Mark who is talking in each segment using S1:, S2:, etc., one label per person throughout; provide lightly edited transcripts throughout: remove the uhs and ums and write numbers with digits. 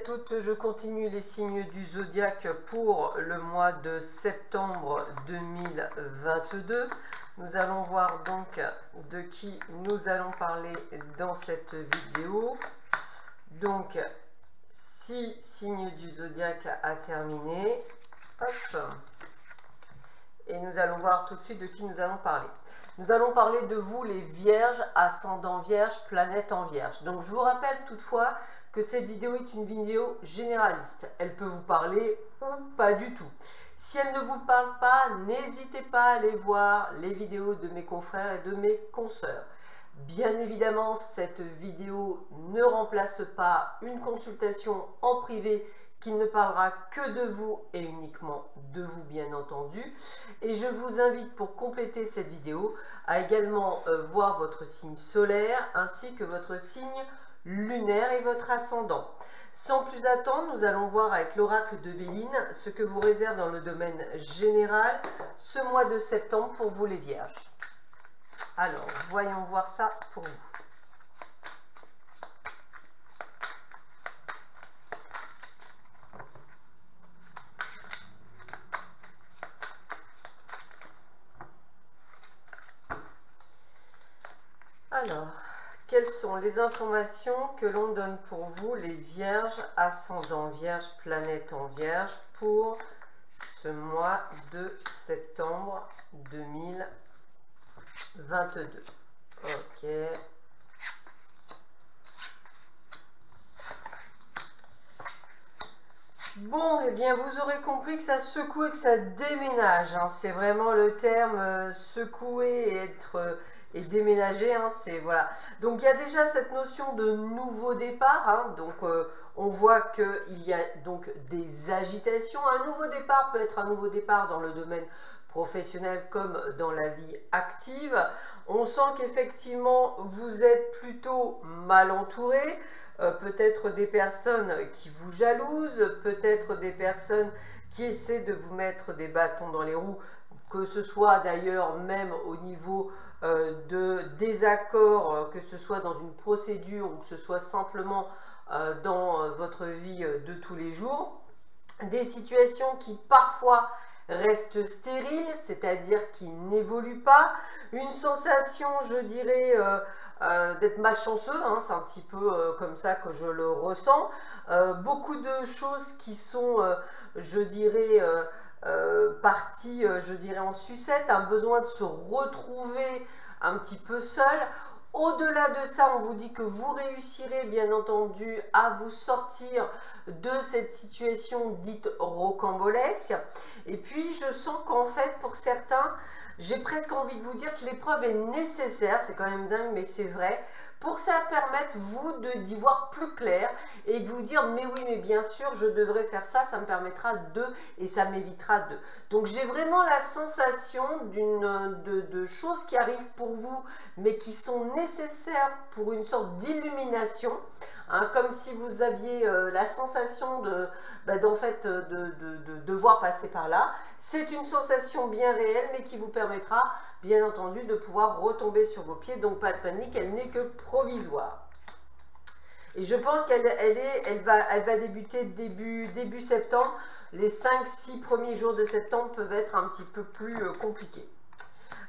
S1: toutes, je continue les signes du zodiaque pour le mois de septembre 2022. Nous allons voir donc de qui nous allons parler dans cette vidéo. Donc, 6 signes du zodiaque à terminer. Hop. Et nous allons voir tout de suite de qui nous allons parler. Nous allons parler de vous les vierges, ascendant vierge, planète en vierge. Donc je vous rappelle toutefois que cette vidéo est une vidéo généraliste. Elle peut vous parler ou pas du tout. Si elle ne vous parle pas, n'hésitez pas à aller voir les vidéos de mes confrères et de mes consoeurs. Bien évidemment, cette vidéo ne remplace pas une consultation en privé qui ne parlera que de vous et uniquement de vous, bien entendu. Et je vous invite, pour compléter cette vidéo, à également voir votre signe solaire ainsi que votre signe lunaire et votre ascendant. Sans plus attendre, nous allons voir avec l'oracle de Béline ce que vous réserve dans le domaine général ce mois de septembre pour vous les vierges. Alors, voyons voir ça pour vous. Alors, quelles sont les informations que l'on donne pour vous, les vierges, ascendant vierge, planète en vierge, pour ce mois de septembre 2022? Ok. Bon, eh bien, vous aurez compris que ça secoue et que ça déménage. Hein. C'est vraiment le terme secouer et être... et déménager, hein, c'est voilà. Donc il y a déjà cette notion de nouveau départ, hein, donc on voit qu'il y a donc des agitations. Un nouveau départ peut être un nouveau départ dans le domaine professionnel comme dans la vie active. On sent qu'effectivement vous êtes plutôt mal entouré, peut-être des personnes qui vous jalousent, peut-être des personnes qui essaient de vous mettre des bâtons dans les roues, que ce soit d'ailleurs même au niveau de désaccords, que ce soit dans une procédure ou que ce soit simplement dans votre vie de tous les jours. Des situations qui parfois restent stériles, c'est-à-dire qui n'évoluent pas. Une sensation, je dirais, d'être malchanceux, hein, c'est un petit peu comme ça que je le ressens. Beaucoup de choses qui sont, je dirais, partie, je dirais, en sucette, un besoin de se retrouver un petit peu seul. Au-delà de ça, on vous dit que vous réussirez bien entendu à vous sortir de cette situation dite rocambolesque. Et puis je sens qu'en fait pour certains, j'ai presque envie de vous dire que l'épreuve est nécessaire, c'est quand même dingue mais c'est vrai, pour que ça permette vous d'y voir plus clair et de vous dire mais oui mais bien sûr je devrais faire ça, ça me permettra de et ça m'évitera de. Donc j'ai vraiment la sensation de choses qui arrivent pour vous mais qui sont nécessaires pour une sorte d'illumination. Hein, comme si vous aviez la sensation de devoir passer par là. C'est une sensation bien réelle, mais qui vous permettra, bien entendu, de pouvoir retomber sur vos pieds. Donc, pas de panique, elle n'est que provisoire. Et je pense qu'elle va débuter début septembre. Les 5-6 premiers jours de septembre peuvent être un petit peu plus compliqués.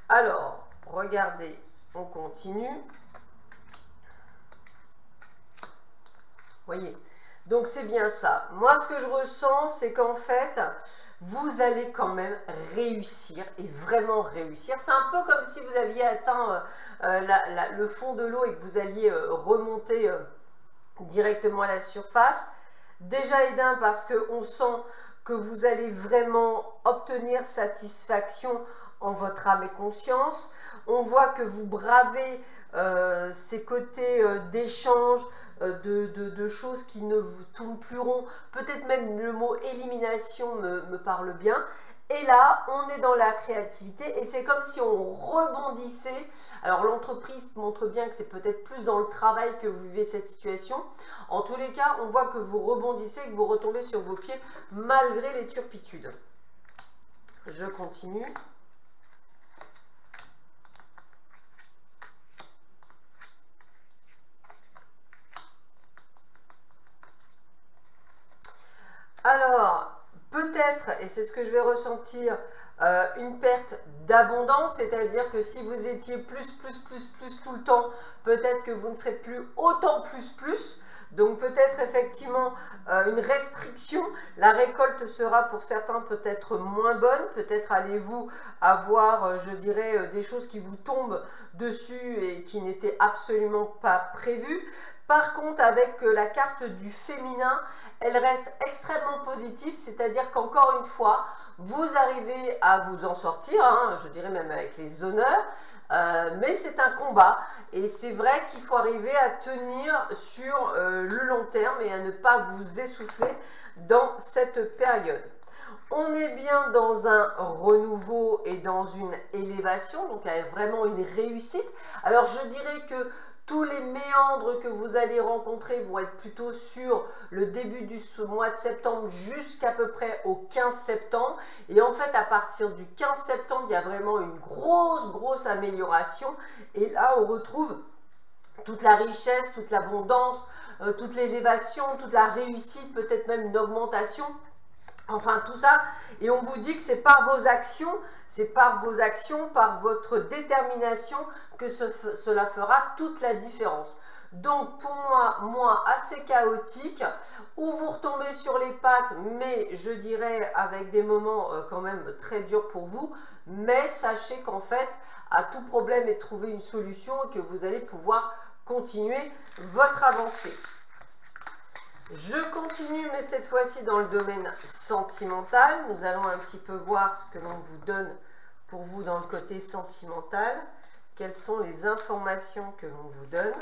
S1: Alors, regardez, on continue. Voyez, donc c'est bien ça. Moi, ce que je ressens, c'est qu'en fait, vous allez quand même réussir et vraiment réussir. C'est un peu comme si vous aviez atteint le fond de l'eau et que vous alliez remonter directement à la surface. Déjà, et d'un, parce qu'on sent que vous allez vraiment obtenir satisfaction en votre âme et conscience. On voit que vous bravez ces côtés d'échange, de choses qui ne vous tournent plus rond. Peut-être même le mot élimination me parle bien. Et là, on est dans la créativité et c'est comme si on rebondissait. Alors l'entreprise montre bien que c'est peut-être plus dans le travail que vous vivez cette situation. En tous les cas, on voit que vous rebondissez, que vous retombez sur vos pieds malgré les turpitudes. Je continue. et c'est ce que je vais ressentir, une perte d'abondance, c'est-à-dire que si vous étiez plus tout le temps, peut-être que vous ne serez plus autant plus. Donc peut-être effectivement une restriction, la récolte sera pour certains peut-être moins bonne, peut-être allez-vous avoir, je dirais, des choses qui vous tombent dessus et qui n'étaient absolument pas prévues. Par contre, avec la carte du féminin, elle reste extrêmement positive, c'est-à-dire qu'encore une fois, vous arrivez à vous en sortir, hein, je dirais même avec les honneurs, mais c'est un combat et c'est vrai qu'il faut arriver à tenir sur le long terme et à ne pas vous essouffler dans cette période. On est bien dans un renouveau et dans une élévation, donc avec vraiment une réussite. Alors je dirais que tous les méandres que vous allez rencontrer vont être plutôt sur le début du mois de septembre jusqu'à peu près au 15 septembre. Et en fait, à partir du 15 septembre, il y a vraiment une grosse amélioration. Et là, on retrouve toute la richesse, toute l'abondance, toute l'élévation, toute la réussite, peut-être même une augmentation. Enfin, tout ça, et on vous dit que c'est par vos actions, par votre détermination que cela fera toute la différence. Donc, pour moi, assez chaotique, où vous retombez sur les pattes, mais je dirais avec des moments quand même très durs pour vous, mais sachez qu'en fait, à tout problème est de trouver une solution et que vous allez pouvoir continuer votre avancée. Je continue, mais cette fois-ci dans le domaine sentimental. Nous allons un petit peu voir ce que l'on vous donne pour vous dans le côté sentimental. Quelles sont les informations que l'on vous donne?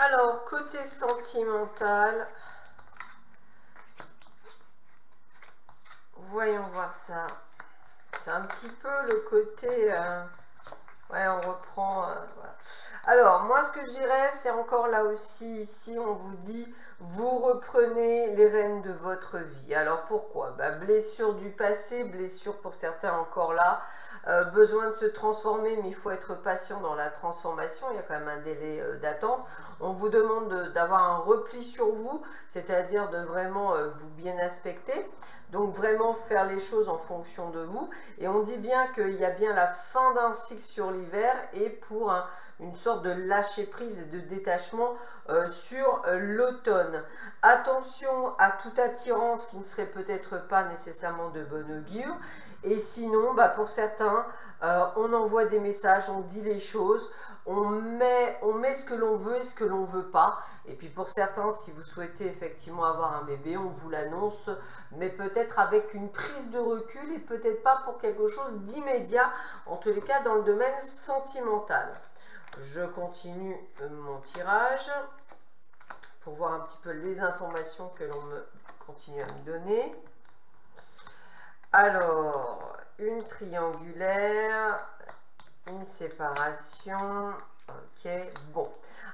S1: Alors, côté sentimental, voyons voir ça. C'est un petit peu le côté... ouais, on reprend... voilà. Alors, moi, ce que je dirais, c'est encore là aussi, ici, on vous dit, vous reprenez les rênes de votre vie. Alors, pourquoi? Blessure du passé, blessure pour certains encore là, besoin de se transformer, mais il faut être patient dans la transformation, il y a quand même un délai d'attente. On vous demande d'avoir un repli sur vous, c'est-à-dire de vraiment vous bien aspecter, donc vraiment faire les choses en fonction de vous. Et on dit bien qu'il y a bien la fin d'un cycle sur l'hiver et pour une sorte de lâcher prise et de détachement sur l'automne. Attention à toute attirance qui ne serait peut-être pas nécessairement de bon augure. Et sinon, pour certains, on envoie des messages, on dit les choses, on met ce que l'on veut et ce que l'on ne veut pas. Et puis pour certains, si vous souhaitez effectivement avoir un bébé, on vous l'annonce, mais peut-être avec une prise de recul et peut-être pas pour quelque chose d'immédiat, en tous les cas dans le domaine sentimental. Je continue mon tirage pour voir un petit peu les informations que l'on continue à me donner. Alors, une triangulaire, une séparation, ok, bon.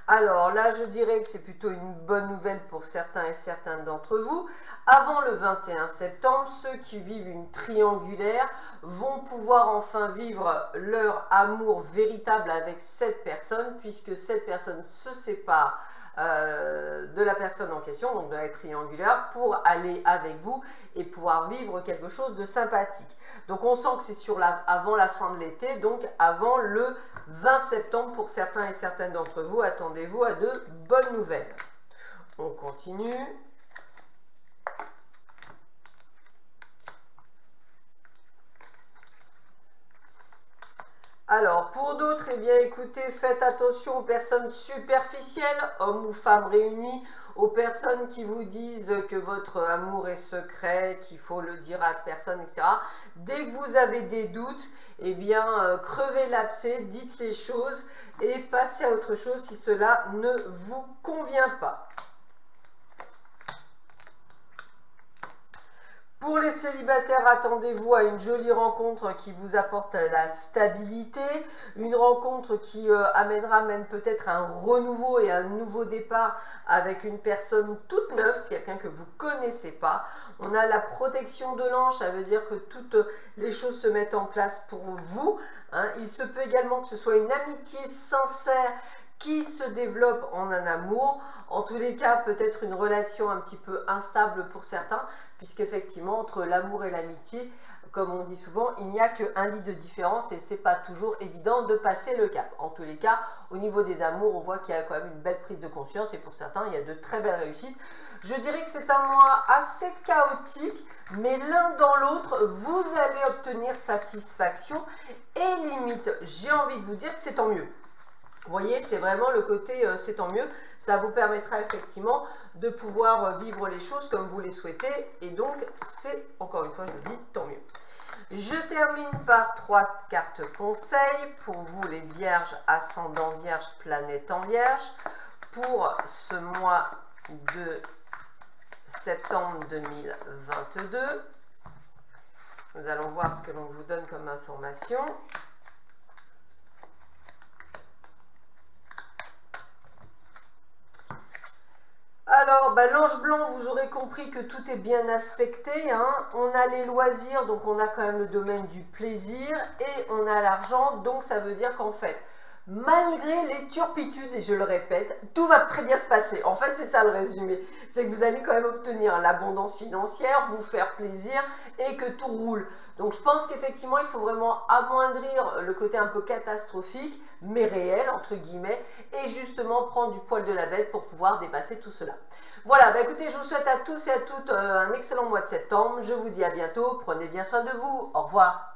S1: Alors là, je dirais que c'est plutôt une bonne nouvelle pour certains et certaines d'entre vous. Avant le 21 septembre, ceux qui vivent une triangulaire vont pouvoir enfin vivre leur amour véritable avec cette personne, puisque cette personne se sépare de la personne en question, donc de la triangulaire, pour aller avec vous et pouvoir vivre quelque chose de sympathique. Donc on sent que c'est avant la fin de l'été, donc avant le 20 septembre pour certains et certaines d'entre vous. Attendez-vous à de bonnes nouvelles. On continue. Alors, pour d'autres, eh bien, écoutez, faites attention aux personnes superficielles, hommes ou femmes réunis, aux personnes qui vous disent que votre amour est secret, qu'il faut le dire à personne, etc. Dès que vous avez des doutes, eh bien, crevez l'abcès, dites les choses et passez à autre chose si cela ne vous convient pas. Pour les célibataires, attendez-vous à une jolie rencontre qui vous apporte la stabilité, une rencontre qui amènera même peut-être un renouveau et un nouveau départ avec une personne toute neuve, c'est quelqu'un que vous ne connaissez pas. On a la protection de l'ange, ça veut dire que toutes les choses se mettent en place pour vous. Hein. Il se peut également que ce soit une amitié sincère qui se développe en un amour, en tous les cas peut-être une relation un petit peu instable pour certains, puisqu'effectivement entre l'amour et l'amitié, comme on dit souvent, il n'y a qu'un lit de différence et c'est pas toujours évident de passer le cap. En tous les cas, au niveau des amours, on voit qu'il y a quand même une belle prise de conscience et pour certains, il y a de très belles réussites. Je dirais que c'est un mois assez chaotique, mais l'un dans l'autre, vous allez obtenir satisfaction et limite, j'ai envie de vous dire que c'est tant mieux. Vous voyez, c'est vraiment le côté c'est tant mieux. Ça vous permettra effectivement de pouvoir vivre les choses comme vous les souhaitez. Et donc, c'est, encore une fois, je le dis, tant mieux. Je termine par 3 cartes conseils pour vous les vierges, ascendant vierge, planète en vierge. Pour ce mois de septembre 2022. Nous allons voir ce que l'on vous donne comme information. Alors, l'ange blanc, vous aurez compris que tout est bien aspecté. Hein. On a les loisirs, donc on a quand même le domaine du plaisir. Et on a l'argent, donc ça veut dire qu'en fait, malgré les turpitudes, et je le répète, tout va très bien se passer. En fait, c'est ça le résumé. C'est que vous allez quand même obtenir l'abondance financière, vous faire plaisir et que tout roule. Donc, je pense qu'effectivement, il faut vraiment amoindrir le côté un peu catastrophique, mais réel, entre guillemets, et justement prendre du poil de la bête pour pouvoir dépasser tout cela. Voilà, écoutez, je vous souhaite à tous et à toutes un excellent mois de septembre. Je vous dis à bientôt. Prenez bien soin de vous. Au revoir.